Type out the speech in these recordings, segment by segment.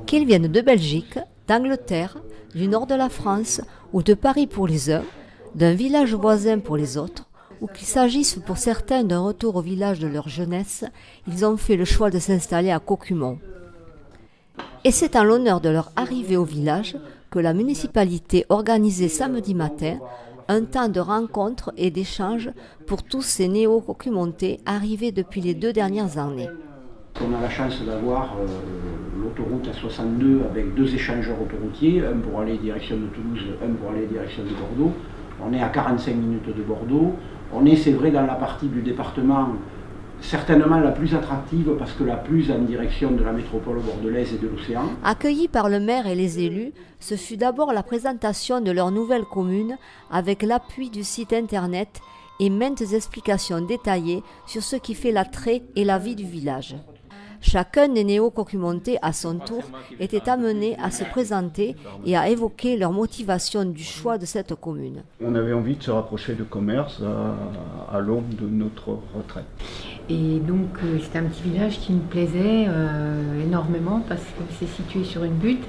Qu'ils viennent de Belgique, d'Angleterre, du nord de la France ou de Paris pour les uns, d'un village voisin pour les autres, ou qu'il s'agisse pour certains d'un retour au village de leur jeunesse, ils ont fait le choix de s'installer à Cocumont. Et c'est en l'honneur de leur arrivée au village que la municipalité organisait samedi matin un temps de rencontres et d'échanges pour tous ces néo-cocumontais arrivés depuis les 2 dernières années. On a la chance d'avoir l'autoroute A62 avec 2 échangeurs autoroutiers, un pour aller direction de Toulouse, un pour aller direction de Bordeaux. On est à 45 minutes de Bordeaux. On est, c'est vrai, dans la partie du département certainement la plus attractive parce que la plus en direction de la métropole bordelaise et de l'océan. Accueillis par le maire et les élus, ce fut d'abord la présentation de leur nouvelle commune avec l'appui du site internet et maintes explications détaillées sur ce qui fait l'attrait et la vie du village. Chacun des néo-cocumontais, à son tour, était amené à se présenter et à évoquer leur motivation du choix de cette commune. On avait envie de se rapprocher de commerce à l'aube de notre retraite. Et donc c'est un petit village qui me plaisait énormément parce que c'est situé sur une butte.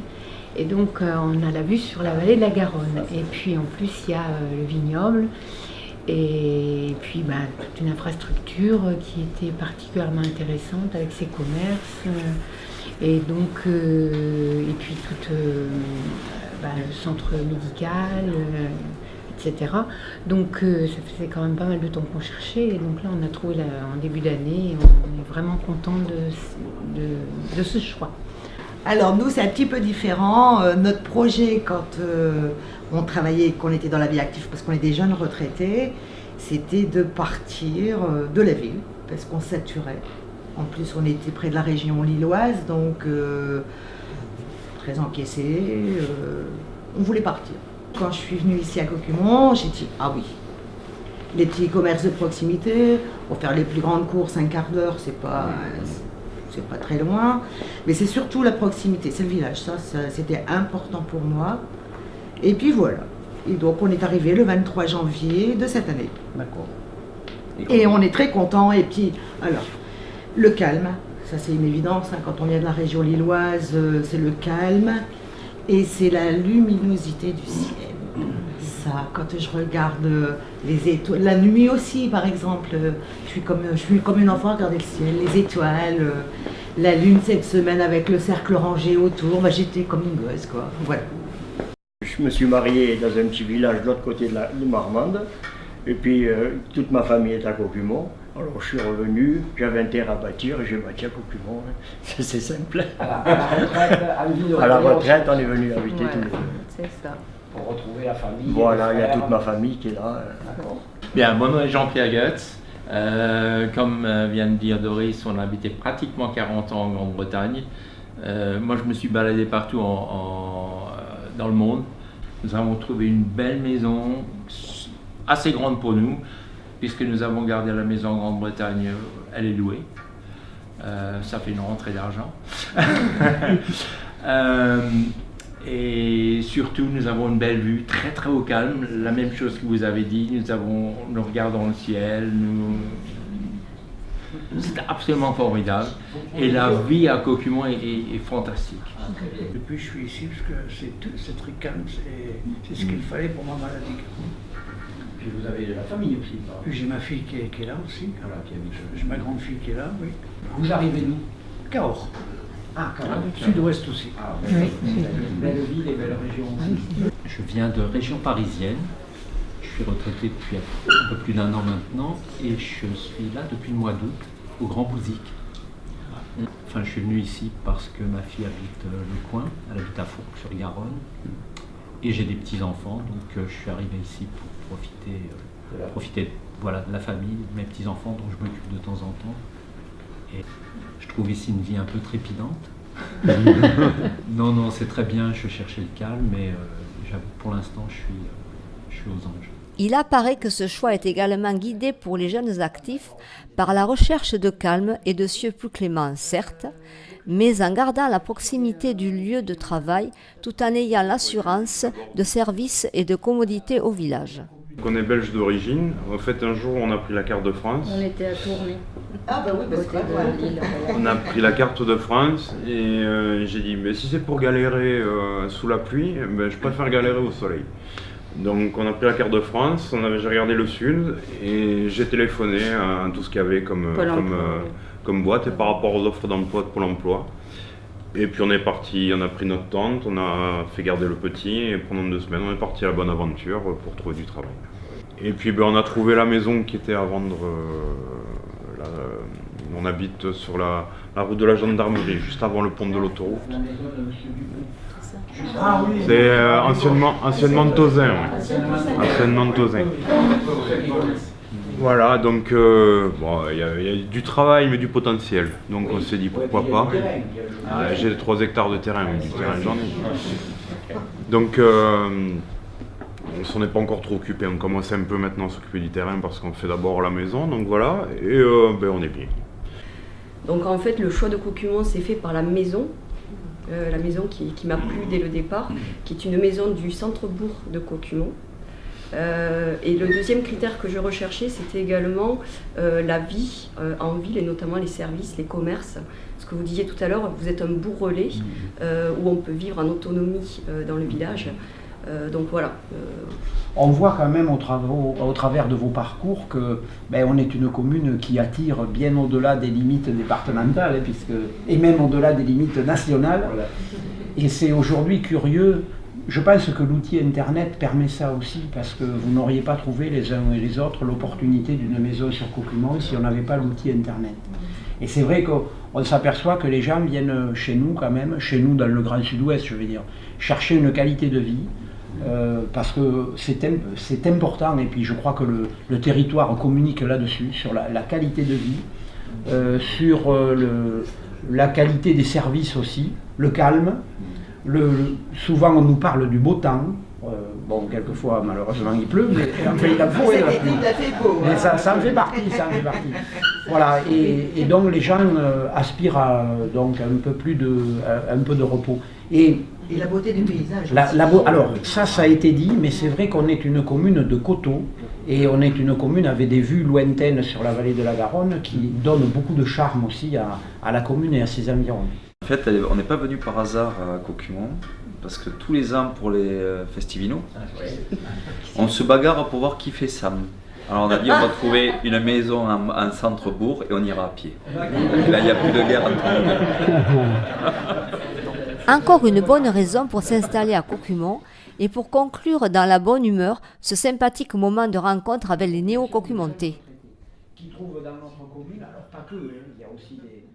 Et donc on a la vue sur la vallée de la Garonne. Et puis en plus il y a le vignoble. Et puis toute une infrastructure qui était particulièrement intéressante avec ses commerces. Et donc, et puis tout le centre médical, etc. Donc ça faisait quand même pas mal de temps qu'on cherchait. Et donc là on a trouvé en début d'année et on est vraiment content de ce choix. Alors nous c'est un petit peu différent. Notre projet quand on travaillait, qu'on était dans la vie active parce qu'on est des jeunes retraités, c'était de partir de la ville parce qu'on saturait. En plus on était près de la région lilloise donc très encaissé, on voulait partir. Quand je suis venue ici à Cocumont, j'ai dit ah oui, les petits commerces de proximité, pour faire les plus grandes courses, un quart d'heure, c'est pas très loin, mais c'est surtout la proximité, c'est le village, ça c'était important pour moi. Et puis voilà, et donc on est arrivé le 23 janvier de cette année. D'accord. Et on est très contents, et puis alors, le calme, ça c'est une évidence, hein, quand on vient de la région lilloise, c'est le calme, et c'est la luminosité du ciel. Ça, quand je regarde les étoiles, la nuit aussi par exemple, je suis comme une enfant à regarder le ciel, les étoiles, la lune cette semaine avec le cercle rangé autour, j'étais comme une gosse quoi, voilà. Je me suis marié dans un petit village de l'autre côté de Marmande, et puis toute ma famille est à Cocumont. Alors je suis revenu, j'avais un terrain à bâtir et j'ai bâti à Cocumont. C'est simple. À la retraite, on est venu habiter tous les deux. C'est ça. Pour retrouver la famille. Voilà, il y a toute ma famille qui est là. D'accord. Bien, mon nom est Jean-Pierre Goetz. Comme vient de dire Doris, on a habité pratiquement 40 ans en Grande-Bretagne. Moi, je me suis baladé partout dans le monde. Nous avons trouvé une belle maison, assez grande pour nous, puisque nous avons gardé la maison en Grande-Bretagne, elle est louée. Ça fait une rentrée d'argent. Et surtout, nous avons une belle vue, très très au calme, la même chose que vous avez dit, nous regardons le ciel, c'est absolument formidable. Et la vie à Cocumont est fantastique. Depuis je suis ici parce que c'est très calme, c'est ce qu'il fallait pour ma maladie. Puis vous avez de la famille aussi. Puis j'ai ma fille qui est là aussi, Voilà, qui habite. j'ai ma grande fille qui est là, oui. Vous arrivez d'où? Cahors, Ah, quand même. sud-ouest aussi. Ah, Oui. Belle ville et belle région aussi. Je viens de région parisienne. Je suis retraité depuis un peu plus d'1 an maintenant et je suis là depuis le mois d'août au Grand Bouzic. Enfin, je suis venu ici parce que ma fille habite le coin, elle habite à Fourques-sur-Garonne et j'ai des petits-enfants, donc je suis arrivé ici pour profiter voilà, de la famille, de mes petits-enfants dont je m'occupe de temps en temps. Et je trouve ici une vie un peu trépidante. Non, c'est très bien, je cherchais le calme, mais j'avoue, pour l'instant, je suis aux anges. Il apparaît que ce choix est également guidé pour les jeunes actifs par la recherche de calme et de cieux plus cléments, certes, mais en gardant la proximité du lieu de travail tout en ayant l'assurance de services et de commodité au village. On est belge d'origine. En fait, un jour, on a pris la carte de France. On était à Tournai. Ah bah oui, bah c'est pas loin. On a pris la carte de France et j'ai dit, mais si c'est pour galérer sous la pluie, je préfère galérer au soleil. Donc on a pris la carte de France, j'ai regardé le sud et j'ai téléphoné à tout ce qu'il y avait comme boîte et par rapport aux offres d'emploi de Pôle emploi. Et puis on est parti, on a pris notre tente, on a fait garder le petit et pendant 2 semaines on est parti à la bonne aventure pour trouver du travail. Et puis on a trouvé la maison qui était à vendre, on habite sur la route de la gendarmerie, juste avant le pont de l'autoroute. C'est anciennement Tozin. Ouais. Anciennement Tozin. Voilà, donc il y a du travail mais du potentiel. Donc on s'est dit pourquoi pas. J'ai 3 hectares de terrain, mais du terrain j'en ai. Donc on s'en est pas encore trop occupé. On commence un peu maintenant à s'occuper du terrain parce qu'on fait d'abord la maison. Donc voilà, et on est bien. Donc en fait le choix de Caucumont s'est fait par la maison qui m'a plu dès le départ, qui est une maison du centre-bourg de Caucumont. Et le deuxième critère que je recherchais, c'était également la vie en ville et notamment les services, les commerces. Ce que vous disiez tout à l'heure, vous êtes un bourg relais où on peut vivre en autonomie dans le village. Donc voilà. On voit quand même au travers de vos parcours que on est une commune qui attire bien au-delà des limites départementales et même au-delà des limites nationales. Voilà. Et c'est aujourd'hui curieux. Je pense que l'outil Internet permet ça aussi parce que vous n'auriez pas trouvé les uns et les autres l'opportunité d'une maison sur Caucumont si on n'avait pas l'outil Internet. Et c'est vrai qu'on s'aperçoit que les gens viennent chez nous quand même, chez nous dans le Grand Sud-Ouest je veux dire, chercher une qualité de vie. Parce que c'est important et puis je crois que le territoire communique là-dessus, sur la qualité de vie, sur la qualité des services aussi, le calme. Souvent on nous parle du beau temps, quelquefois malheureusement il pleut, mais enfin, il en faut. Mais ça en fait partie, Voilà, et donc les gens aspirent à donc un peu de repos. Et la beauté du paysage. Alors, ça a été dit, mais c'est vrai qu'on est une commune de coteaux et on est une commune avec des vues lointaines sur la vallée de la Garonne qui donne beaucoup de charme aussi à la commune et à ses environs. En fait, on n'est pas venu par hasard à Caucumont, parce que tous les ans pour les Festivinos, on se bagarre pour voir qui fait Sam. Alors on a dit on va trouver une maison en centre-bourg et on ira à pied. Et là il n'y a plus de guerre entre nous. Encore une bonne raison pour s'installer à Caucumont et pour conclure dans la bonne humeur ce sympathique moment de rencontre avec les néo-caucumontais. Qui trouvent dans notre commune, alors pas que, il y a aussi des